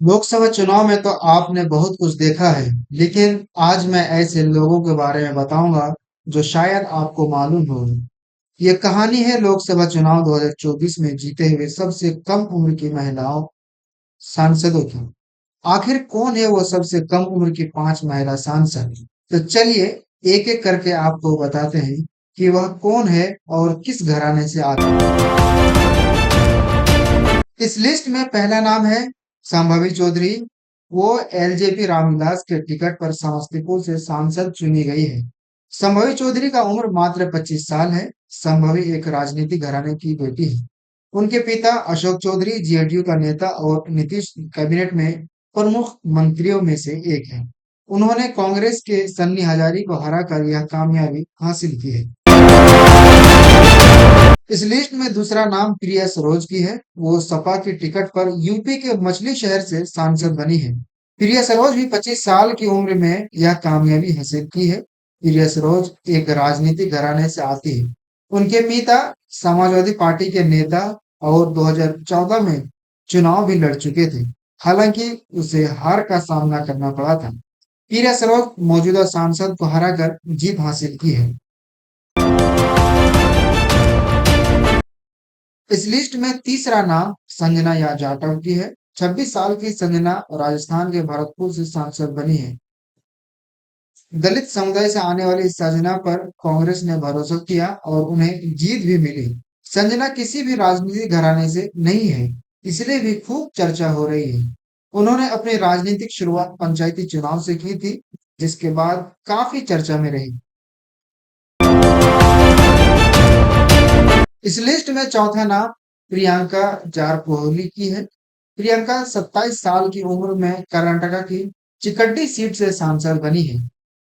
लोकसभा चुनाव में तो आपने बहुत कुछ देखा है, लेकिन आज मैं ऐसे लोगों के बारे में बताऊंगा जो शायद आपको मालूम हो। ये कहानी है लोकसभा चुनाव 2024 में जीते हुए सबसे कम उम्र की महिलाओं सांसदों की। आखिर कौन है वो सबसे कम उम्र की 5 महिला सांसद? तो चलिए एक एक करके आपको बताते हैं कि वह कौन है और किस घराने से आती है। इस लिस्ट में पहला नाम है संभावी चौधरी। वो एलजेपी रामविलास के टिकट पर समस्तीपुर से सांसद चुनी गई है। संभावी चौधरी का उम्र मात्र 25 साल है। संभावी एक राजनीतिक घराने की बेटी है। उनके पिता अशोक चौधरी जेडीयू का नेता और नीतीश कैबिनेट में प्रमुख मंत्रियों में से एक है। उन्होंने कांग्रेस के सन्नी हजारी को हराकर यह कामयाबी हासिल की है। इस लिस्ट में दूसरा नाम प्रिया सरोज की है। वो सपा की टिकट पर यूपी के मछली शहर से सांसद बनी है। प्रिया सरोज भी 25 साल की उम्र में यह कामयाबी हासिल की है। प्रिया सरोज एक राजनीतिक घराने से आती है। उनके पिता समाजवादी पार्टी के नेता और 2014 में चुनाव भी लड़ चुके थे। हालांकि उसे हार का सामना करना पड़ा था। प्रिया सरोज मौजूदा सांसद को हराकर जीत हासिल की है। इस लिस्ट में तीसरा नाम संजना या जाटव की है। 26 साल की संजना राजस्थान के भरतपुर से सांसद बनी है। दलित समुदाय से आने वाली संजना पर कांग्रेस ने भरोसा किया और उन्हें जीत भी मिली। संजना किसी भी राजनीतिक घराने से नहीं है, इसलिए भी खूब चर्चा हो रही है। उन्होंने अपनी राजनीतिक शुरुआत पंचायती चुनाव से की थी, जिसके बाद काफी चर्चा में रही। इस लिस्ट में चौथा नाम प्रियंका जारपोली की है। प्रियंका 27 साल की उम्र में कर्नाटका की चिकड्डी सीट से सांसद बनी है।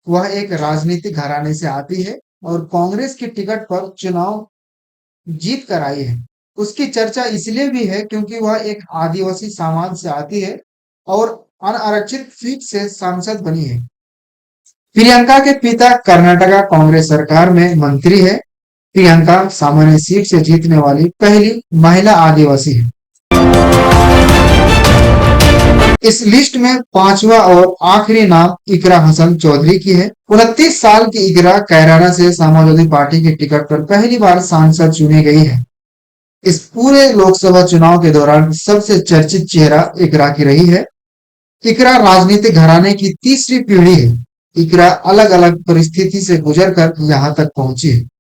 वह एक राजनीतिक घराने से आती है और कांग्रेस की टिकट पर चुनाव जीत कर आई है। उसकी चर्चा इसलिए भी है क्योंकि वह एक आदिवासी समाज से आती है और अनारक्षित सीट से सांसद बनी है। प्रियंका के पिता कर्नाटका कांग्रेस सरकार में मंत्री है। प्रियंका सामान्य सीट से जीतने वाली पहली महिला आदिवासी है। इस लिस्ट में पांचवा और आखिरी नाम इकरा हसन चौधरी की है। 29 साल की इकरा कैराना से समाजवादी पार्टी की टिकट पर पहली बार सांसद चुनी गई है। इस पूरे लोकसभा चुनाव के दौरान सबसे चर्चित चेहरा इकरा की रही है। इकरा राजनीतिक घराने की तीसरी पीढ़ी है। इकरा अलग अलग परिस्थिति से गुजरकर यहाँ तक पहुंची है।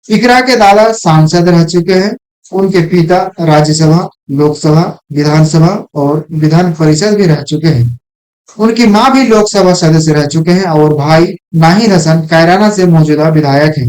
इकरा के दादा सांसद रह चुके हैं। उनके पिता राज्यसभा, लोकसभा, विधानसभा और विधान परिषद भी रह चुके हैं। उनकी मां भी लोकसभा सदस्य रह चुके हैं और भाई नाहिद हसन कैराना से मौजूदा विधायक हैं।